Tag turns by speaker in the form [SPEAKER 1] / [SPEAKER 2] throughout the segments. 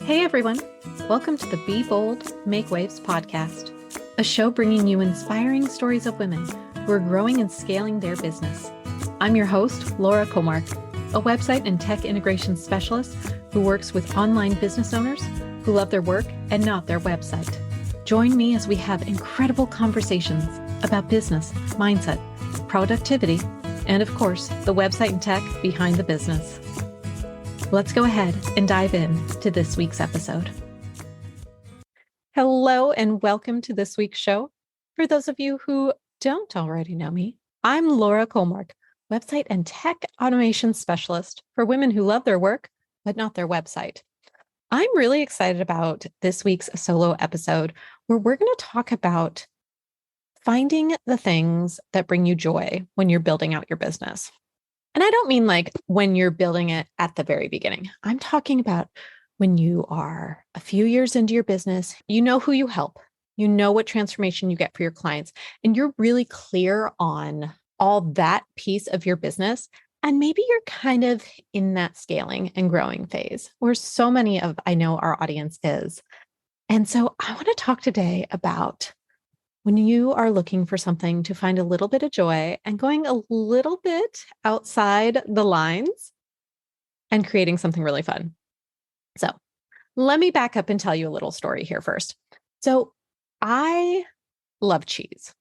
[SPEAKER 1] Hey everyone, welcome to the Be Bold, Make Waves podcast, a show bringing you inspiring stories of women who are growing and scaling their business. I'm your host, Laura Kåmark, a website and tech integration specialist who works with online business owners who love their work and not their website. Join me as we have incredible conversations about business, mindset, productivity, and of course, the website and tech behind the business. Let's go ahead and dive in to this week's episode. Hello and welcome to this week's show. For those of you who don't already know me, I'm Laura Kåmark, website and tech automation specialist for women who love their work, but not their website. I'm really excited about this week's solo episode where we're going to talk about finding the things that bring you joy when you're building out your business. And I don't mean like when you're building it at the very beginning. I'm talking about when you are a few years into your business, you know who you help, you know what transformation you get for your clients, and you're really clear on all that piece of your business. And maybe you're kind of in that scaling and growing phase where so many of, I know our audience is. And so I want to talk today about when you are looking for something to find a little bit of joy and going a little bit outside the lines and creating something really fun. So let me back up and tell you a little story here first. So I love cheese.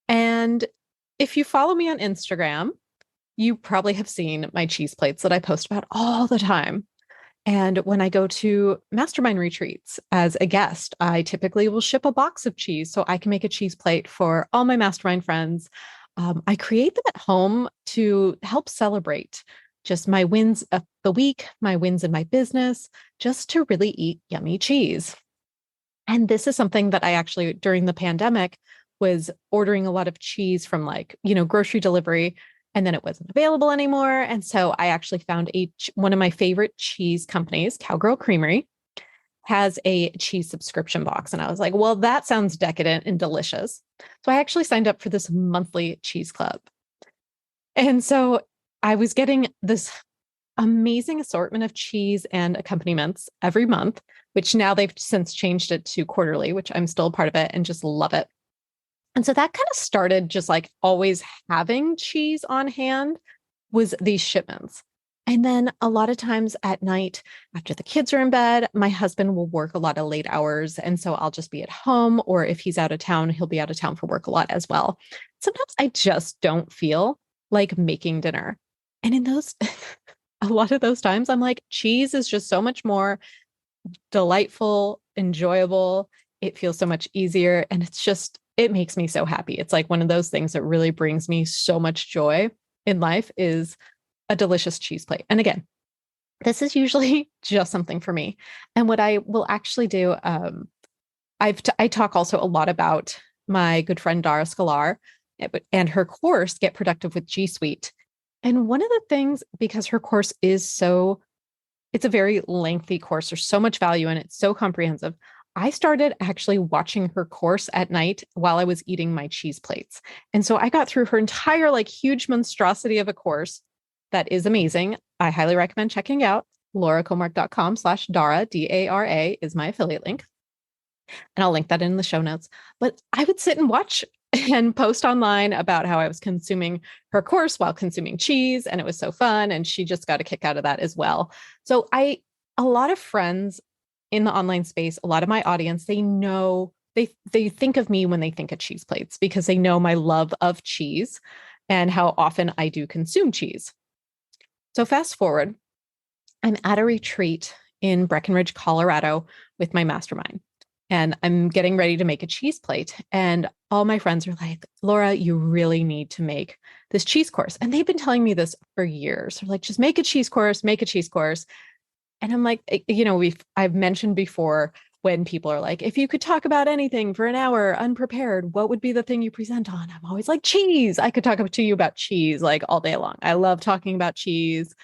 [SPEAKER 1] And if you follow me on Instagram, you probably have seen my cheese plates that I post about all the time. And when I go to mastermind retreats as a guest, I typically will ship a box of cheese so I can make a cheese plate for all my mastermind friends. I create them at home to help celebrate just my wins of the week, my wins in my business, just to really eat yummy cheese. And this is something that I actually, during the pandemic, was ordering a lot of cheese from grocery delivery. And then it wasn't available anymore. And so I actually found one of my favorite cheese companies, Cowgirl Creamery, has a cheese subscription box. And I was like, well, that sounds decadent and delicious. So I actually signed up for this monthly cheese club. And so I was getting this amazing assortment of cheese and accompaniments every month, which now they've since changed it to quarterly, which I'm still a part of it and just love it. And so that kind of started just like always having cheese on hand was these shipments. And then a lot of times at night, after the kids are in bed, my husband will work a lot of late hours. And so I'll just be at home, or if he's out of town, he'll be out of town for work a lot as well. Sometimes I just don't feel like making dinner. And in those, a lot of those times, I'm like, cheese is just so much more delightful, enjoyable. It feels so much easier. And it makes me so happy. It's like one of those things that really brings me so much joy in life is a delicious cheese plate. And again, this is usually just something for me. And what I will actually do, I talk also a lot about my good friend Dara Scalar and her course, Get Productive with G Suite. And one of the things, because her course it's a very lengthy course. There's so much value in it. It's so comprehensive. I started actually watching her course at night while I was eating my cheese plates. And so I got through her entire huge monstrosity of a course that is amazing. I highly recommend checking out. laurakomark.com/Dara, DARA is my affiliate link. And I'll link that in the show notes. But I would sit and watch and post online about how I was consuming her course while consuming cheese. And it was so fun. And she just got a kick out of that as well. So a lot of friends in the online space, a lot of my audience, they know, they think of me when they think of cheese plates because they know my love of cheese and how often I do consume cheese. So fast forward, I'm at a retreat in Breckenridge, Colorado with my mastermind, and I'm getting ready to make a cheese plate. And all my friends are like, Laura, you really need to make this cheese course. And they've been telling me this for years. They're like, just make a cheese course, make a cheese course. And I'm like, I've mentioned before when people are like, if you could talk about anything for an hour unprepared, what would be the thing you present on? I'm always like, cheese. I could talk to you about cheese all day long. I love talking about cheese.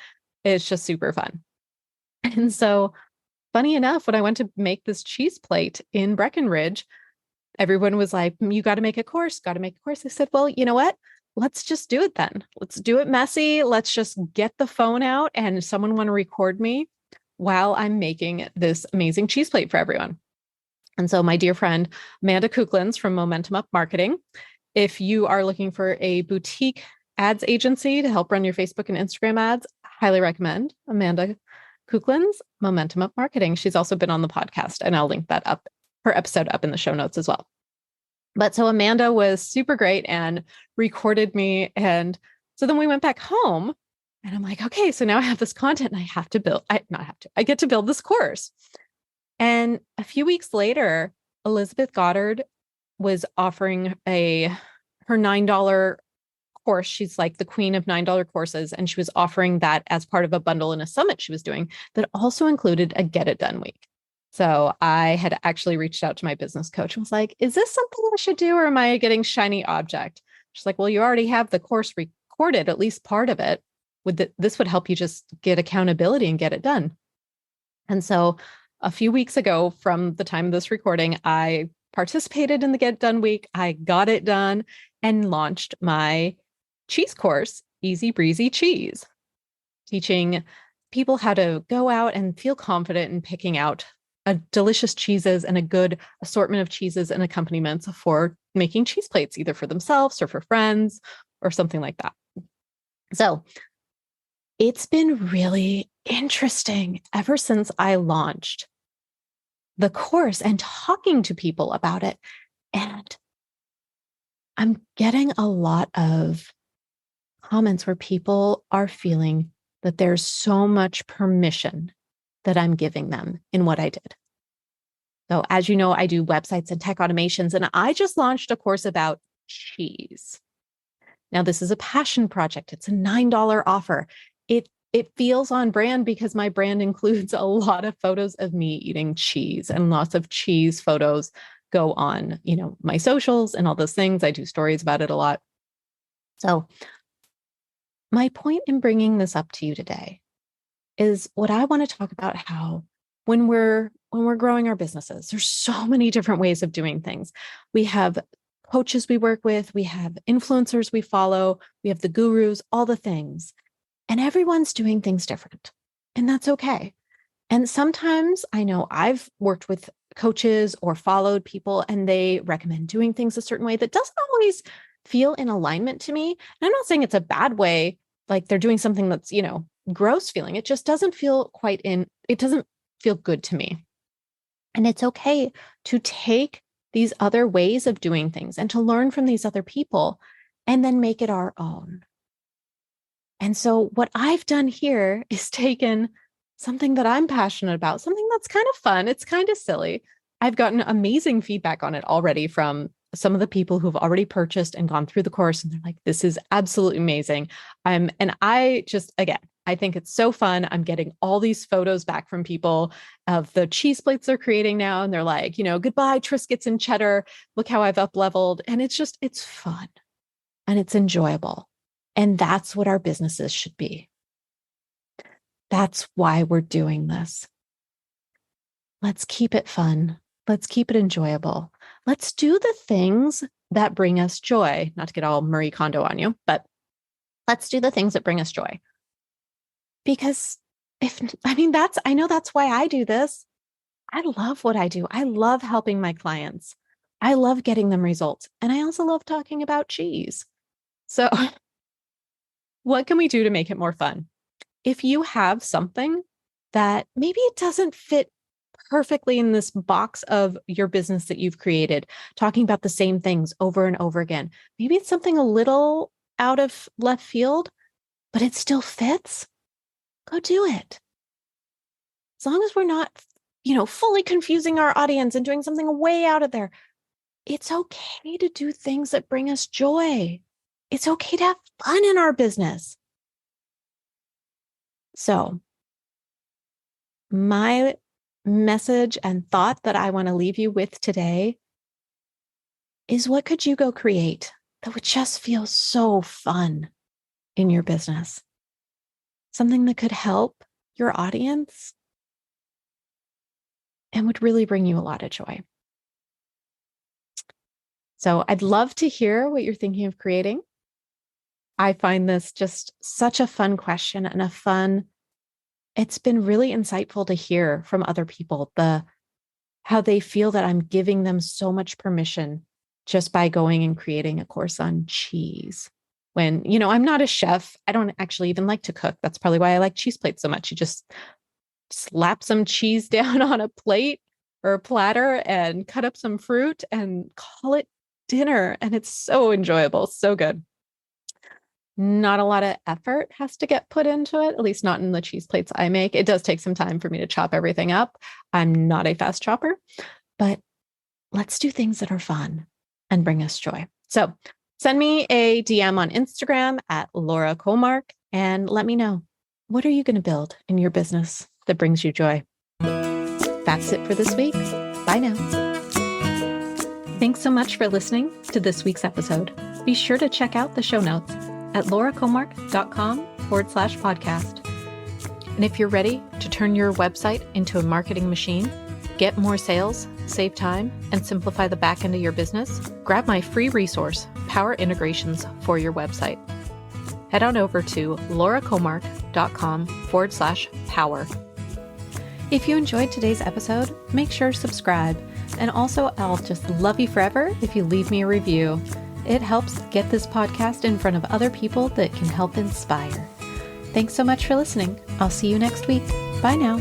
[SPEAKER 1] It's just super fun. And so funny enough, when I went to make this cheese plate in Breckenridge, everyone was like, you got to make a course, got to make a course. I said, well, you know what? Let's just do it then. Let's do it messy. Let's just get the phone out and someone want to record me while I'm making this amazing cheese plate for everyone. And so my dear friend, Amanda Kuklins from Momentum Up Marketing, if you are looking for a boutique ads agency to help run your Facebook and Instagram ads, highly recommend Amanda Kuklins, Momentum Up Marketing. She's also been on the podcast, and I'll link that up, her episode up in the show notes as well. But so Amanda was super great and recorded me. And so then we went back home and I'm like, okay, so now I have this content and I get to build this course. And a few weeks later, Elizabeth Goddard was offering her $9 course. She's like the queen of $9 courses. And she was offering that as part of a bundle in a summit she was doing that also included a Get It Done week. So I had actually reached out to my business coach and was like, is this something I should do, or am I getting shiny object? She's like, well, you already have the course recorded, at least part of it. This would help you just get accountability and get it done. And so a few weeks ago from the time of this recording, I participated in the Get Done week. I got it done and launched my cheese course, Easy Breezy Cheese, teaching people how to go out and feel confident in picking out delicious cheeses and a good assortment of cheeses and accompaniments for making cheese plates, either for themselves or for friends or something like that. So it's been really interesting ever since I launched the course and talking to people about it. And I'm getting a lot of comments where people are feeling that there's so much permission that I'm giving them in what I did. So as you know, I do websites and tech automations, and I just launched a course about cheese. Now, this is a passion project. It's a $9 offer. It feels on brand because my brand includes a lot of photos of me eating cheese, and lots of cheese photos go on, my socials and all those things. I do stories about it a lot. So my point in bringing this up to you today is what I want to talk about, how when we're growing our businesses, there's so many different ways of doing things. We have coaches we work with, we have influencers we follow, we have the gurus, all the things. And everyone's doing things different. And that's okay. And sometimes I know I've worked with coaches or followed people and they recommend doing things a certain way that doesn't always feel in alignment to me. And I'm not saying it's a bad way, like they're doing something that's, gross feeling. It just doesn't feel it doesn't feel good to me. And it's okay to take these other ways of doing things and to learn from these other people and then make it our own. And so what I've done here is taken something that I'm passionate about, something that's kind of fun. It's kind of silly. I've gotten amazing feedback on it already from some of the people who've already purchased and gone through the course. And they're like, this is absolutely amazing. And I just, again, I think it's so fun. I'm getting all these photos back from people of the cheese plates they're creating now. And they're like, goodbye, Triscuits and cheddar. Look how I've up-leveled. And it's fun and it's enjoyable. And that's what our businesses should be. That's why we're doing this. Let's keep it fun. Let's keep it enjoyable. Let's do the things that bring us joy. Not to get all Marie Kondo on you, but let's do the things that bring us joy. Because I know that's why I do this. I love what I do. I love helping my clients. I love getting them results. And I also love talking about cheese. So what can we do to make it more fun? If you have something that maybe it doesn't fit perfectly in this box of your business that you've created, talking about the same things over and over again, maybe it's something a little out of left field, but it still fits, go do it. As long as we're not, fully confusing our audience and doing something way out of there, it's okay to do things that bring us joy. It's okay to have fun in our business. So my message and thought that I want to leave you with today is, what could you go create that would just feel so fun in your business? Something that could help your audience and would really bring you a lot of joy. So I'd love to hear what you're thinking of creating. I find this just such a fun question and a fun it's been really insightful to hear from other people how they feel that I'm giving them so much permission just by going and creating a course on cheese. When, I'm not a chef. I don't actually even like to cook. That's probably why I like cheese plates so much. You just slap some cheese down on a plate or a platter and cut up some fruit and call it dinner. And it's so enjoyable, so good. Not a lot of effort has to get put into it, at least not in the cheese plates I make. It does take some time for me to chop everything up. I'm not a fast chopper, but let's do things that are fun and bring us joy. So send me a DM on Instagram at Laura Kåmark and let me know, what are you going to build in your business that brings you joy? That's it for this week. Bye now. Thanks so much for listening to this week's episode. Be sure to check out the show notes at laurakåmark.com/podcast. And if you're ready to turn your website into a marketing machine, get more sales, save time, and simplify the back end of your business, grab my free resource, Power Integrations for your website. Head on over to laurakåmark.com/power. If you enjoyed today's episode, make sure to subscribe. And also, I'll just love you forever if you leave me a review. It helps get this podcast in front of other people that can help inspire. Thanks so much for listening. I'll see you next week. Bye now.